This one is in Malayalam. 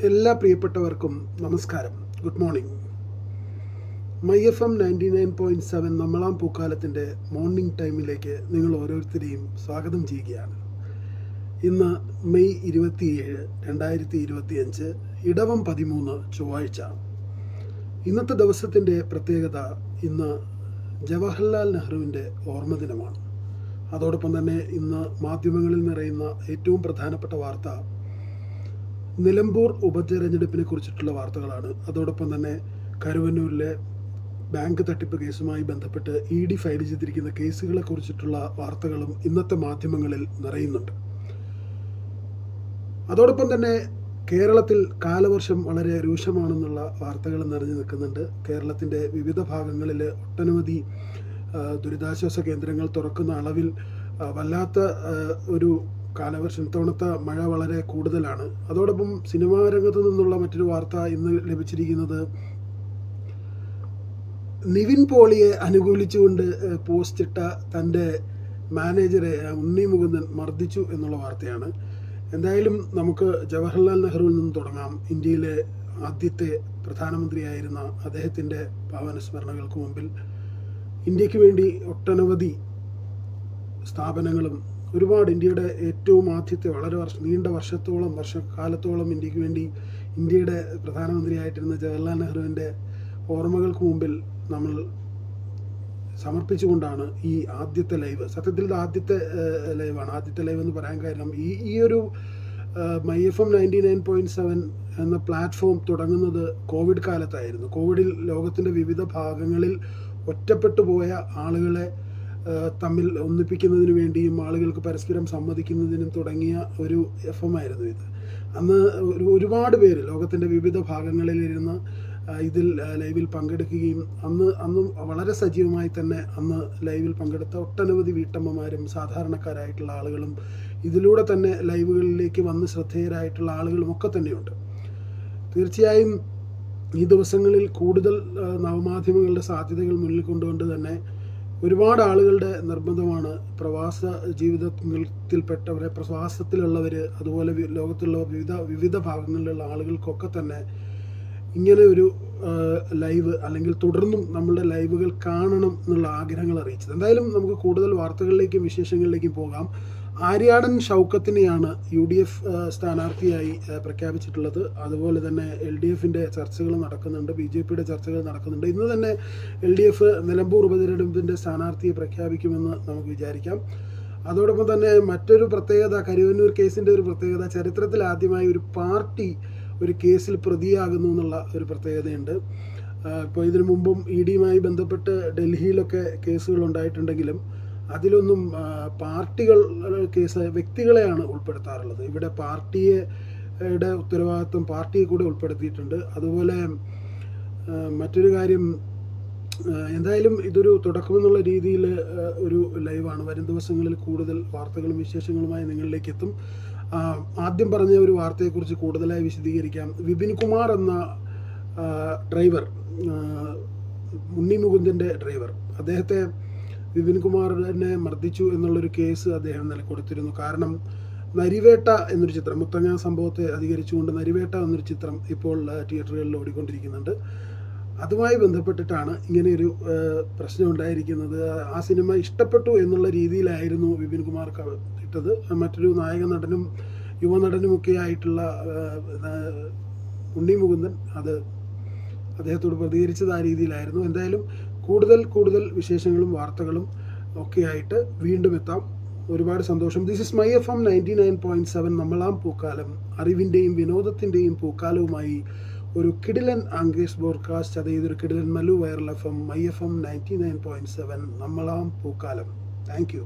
എല്ലാ പ്രിയപ്പെട്ടവർക്കും നമസ്കാരം. Good morning. MyFM 99.7 നമ്മളാം പൂക്കാലത്തിൻ്റെ മോർണിംഗ് ടൈമിലേക്ക് നിങ്ങൾ ഓരോരുത്തരെയും സ്വാഗതം ചെയ്യുകയാണ്. ഇന്ന് മെയ് 27, 2025, ഇടവം 13, ചൊവ്വാഴ്ച. ഇന്നത്തെ ദിവസത്തിൻ്റെ പ്രത്യേകത, ഇന്ന് ജവഹർലാൽ നെഹ്റുവിൻ്റെ ഓർമ്മദിനമാണ്. അതോടൊപ്പം തന്നെ ഇന്ന് മാധ്യമങ്ങളിൽ നിറയുന്ന ഏറ്റവും പ്രധാനപ്പെട്ട വാർത്ത നിലമ്പൂർ ഉപതെരഞ്ഞെടുപ്പിനെ കുറിച്ചിട്ടുള്ള വാർത്തകളാണ്. അതോടൊപ്പം തന്നെ കരുവന്നൂരിലെ ബാങ്ക് തട്ടിപ്പ് കേസുമായി ബന്ധപ്പെട്ട് ED ഫയൽ ചെയ്തിരിക്കുന്ന കേസുകളെ കുറിച്ചിട്ടുള്ള വാർത്തകളും ഇന്നത്തെ മാധ്യമങ്ങളിൽ നിറയുന്നുണ്ട്. അതോടൊപ്പം തന്നെ കേരളത്തിൽ കാലവർഷം വളരെ രൂക്ഷമാണെന്നുള്ള വാർത്തകൾ നിറഞ്ഞു നിൽക്കുന്നുണ്ട്. കേരളത്തിൻ്റെ വിവിധ ഭാഗങ്ങളിൽ ഒട്ടനവധി ദുരിതാശ്വാസ കേന്ദ്രങ്ങൾ തുറക്കുന്ന അളവിൽ വല്ലാത്ത ഒരു കാലവർഷം, ഇത്തവണത്തെ മഴ വളരെ കൂടുതലാണ്. അതോടൊപ്പം സിനിമാ രംഗത്തു നിന്നുള്ള മറ്റൊരു വാർത്ത ഇന്ന് ലഭിച്ചിരിക്കുന്നത് നിവിൻ പോളിയെ അനുകൂലിച്ചുകൊണ്ട് പോസ്റ്റിട്ട തൻ്റെ മാനേജറെ ഉണ്ണി മുകുന്ദൻ മർദ്ദിച്ചു എന്നുള്ള വാർത്തയാണ്. എന്തായാലും നമുക്ക് ജവഹർലാൽ നെഹ്റുവിൽ നിന്ന് തുടങ്ങാം. ഇന്ത്യയിലെ ആദ്യത്തെ പ്രധാനമന്ത്രിയായിരുന്ന അദ്ദേഹത്തിൻ്റെ പാവനസ്മരണകൾക്ക് മുമ്പിൽ ഇന്ത്യക്ക് വേണ്ടി ഒട്ടനവധി സ്ഥാപനങ്ങളും ഒരുപാട്, ഇന്ത്യയുടെ ഏറ്റവും ആദ്യത്തെ വളരെ നീണ്ട വർഷക്കാലത്തോളം ഇന്ത്യക്ക് വേണ്ടി ഇന്ത്യയുടെ പ്രധാനമന്ത്രിയായിട്ടിരുന്ന ജവഹർലാൽ നെഹ്റുവിൻ്റെ ഓർമ്മകൾക്ക് മുമ്പിൽ നമ്മൾ സമർപ്പിച്ചുകൊണ്ടാണ് ഈ ആദ്യത്തെ ലൈവ്. സത്യത്തിൽ ഇത് ആദ്യത്തെ ലൈവാണ്. ആദ്യത്തെ ലൈവ് എന്ന് പറയാൻ കാരണം ഈ ഒരു MyFM 99.7 എന്ന പ്ലാറ്റ്ഫോം തുടങ്ങുന്നത് കോവിഡ് കാലത്തായിരുന്നു. കോവിഡിൽ ലോകത്തിൻ്റെ വിവിധ ഭാഗങ്ങളിൽ ഒറ്റപ്പെട്ടു പോയ ആളുകളെ തമ്മിൽ ഒന്നിപ്പിക്കുന്നതിന് വേണ്ടിയും ആളുകൾക്ക് പരസ്പരം സംവദിക്കുന്നതിനും തുടങ്ങിയ ഒരു FM ആയിരുന്നു ഇത്. അന്ന് ഒരുപാട് പേര് ലോകത്തിൻ്റെ വിവിധ ഭാഗങ്ങളിലിരുന്ന് ഇതിൽ ലൈവിൽ പങ്കെടുക്കുകയും അന്ന് വളരെ സജീവമായി തന്നെ അന്ന് ലൈവിൽ പങ്കെടുത്ത ഒട്ടനവധി വീട്ടമ്മമാരും സാധാരണക്കാരായിട്ടുള്ള ആളുകളും ഇതിലൂടെ തന്നെ ലൈവുകളിലേക്ക് വന്ന് ശ്രദ്ധേയരായിട്ടുള്ള ആളുകളും ഒക്കെ തന്നെയുണ്ട്. തീർച്ചയായും ഈ ദിവസങ്ങളിൽ കൂടുതൽ നവമാധ്യമങ്ങളുടെ സാധ്യതകൾ മുന്നിൽ കൊണ്ടുകൊണ്ട് തന്നെ ഒരുപാട് ആളുകളുടെ നിർബന്ധമാണ് പ്രവാസ ജീവിതത്തിൽപ്പെട്ടവരെ, പ്രവാസത്തിലുള്ളവർ, അതുപോലെ ലോകത്തുള്ള വിവിധ ഭാഗങ്ങളിലുള്ള ആളുകൾക്കൊക്കെ തന്നെ ഇങ്ങനെ ഒരു ലൈവ് അല്ലെങ്കിൽ തുടർന്നും നമ്മളുടെ ലൈവുകൾ കാണണം എന്നുള്ള ആഗ്രഹങ്ങൾ അറിയിച്ചത്. എന്തായാലും നമുക്ക് കൂടുതൽ വാർത്തകളിലേക്കും വിശേഷങ്ങളിലേക്കും പോകാം. ആര്യാടൻ ഷൗക്കത്തിനെയാണ് UDF സ്ഥാനാർത്ഥിയായി പ്രഖ്യാപിച്ചിട്ടുള്ളത്. അതുപോലെ തന്നെ LDFൻ്റെ ചർച്ചകൾ നടക്കുന്നുണ്ട്, BJPയുടെ ചർച്ചകൾ നടക്കുന്നുണ്ട്. ഇന്ന് തന്നെ LDF നിലമ്പൂർ ഉപതെരഞ്ഞെടുപ്പിൻ്റെ സ്ഥാനാർത്ഥിയെ പ്രഖ്യാപിക്കുമെന്ന് നമുക്ക് വിചാരിക്കാം. അതോടൊപ്പം തന്നെ മറ്റൊരു പ്രത്യേകത, കരുവന്നൂർ കേസിൻ്റെ ഒരു പ്രത്യേകത, ചരിത്രത്തിൽ ആദ്യമായി ഒരു പാർട്ടി ഒരു കേസിൽ പ്രതിയാകുന്നു എന്നുള്ള ഒരു പ്രത്യേകതയുണ്ട്. ഇപ്പോൾ ഇതിനു മുമ്പും EDയുമായി ബന്ധപ്പെട്ട് ഡൽഹിയിലൊക്കെ കേസുകൾ ഉണ്ടായിട്ടുണ്ടെങ്കിലും അതിലൊന്നും പാർട്ടികൾ വ്യക്തികളെയാണ് ഉൾപ്പെടുത്താറുള്ളത്. ഇവിടെ പാർട്ടിയുടെ ഉത്തരവാദിത്വം പാർട്ടിയെ കൂടെ ഉൾപ്പെടുത്തിയിട്ടുണ്ട്. അതുപോലെ മറ്റൊരു കാര്യം, എന്തായാലും ഇതൊരു തുടക്കമെന്നുള്ള രീതിയിൽ ഒരു ലൈവാണ്. വരും ദിവസങ്ങളിൽ കൂടുതൽ വാർത്തകളും വിശേഷങ്ങളുമായി നിങ്ങളിലേക്ക് എത്തും. ആദ്യം പറഞ്ഞ ഒരു വാർത്തയെക്കുറിച്ച് കൂടുതലായി വിശദീകരിക്കാം. വിപിൻ കുമാർ എന്ന ഡ്രൈവർ, ഉണ്ണി മുകുന്ദൻ്റെ ഡ്രൈവർ, അദ്ദേഹത്തെ വിപിൻ കുമാറിനെ മർദ്ദിച്ചു എന്നുള്ളൊരു കേസ് അദ്ദേഹം കൊടുത്തിരുന്നു. കാരണം നരിവേട്ട എന്നൊരു ചിത്രം, മുത്തങ്ങ സംഭവത്തെ അധികരിച്ചുകൊണ്ട് നരിവേട്ട എന്നൊരു ചിത്രം ഇപ്പോൾ തിയേറ്ററുകളിൽ ഓടിക്കൊണ്ടിരിക്കുന്നുണ്ട്. അതുമായി ബന്ധപ്പെട്ടിട്ടാണ് ഇങ്ങനെയൊരു പ്രശ്നം ഉണ്ടായിരിക്കുന്നത്. ആ സിനിമ ഇഷ്ടപ്പെട്ടു എന്നുള്ള രീതിയിലായിരുന്നു വിപിൻ കുമാർ ഇട്ടത്. മറ്റൊരു നായക നടനും യുവനടനുമൊക്കെ ആയിട്ടുള്ള ഉണ്ണി മുകുന്ദൻ അദ്ദേഹത്തോട് പ്രതികരിച്ചത് ആ രീതിയിലായിരുന്നു. എന്തായാലും കൂടുതൽ വിശേഷങ്ങളും വാർത്തകളും ഒക്കെ ആയിട്ട് വീണ്ടും എത്താം. ഒരുപാട് സന്തോഷം. ദിസ് ഇസ് MyFM 99.7 നമ്മളാം പൂക്കാലം, അറിവിൻ്റെയും വിനോദത്തിൻ്റെയും പൂക്കാലവുമായി ഒരു കിടിലൻ ആംഗ്ലേഷ് ബ്രോഡ്കാസ്റ്റ്. അതായത് ഒരു കിടിലൻ Mallu viral FM MyFM 99.7 നമ്മളാം Pookkaalam. Thank you.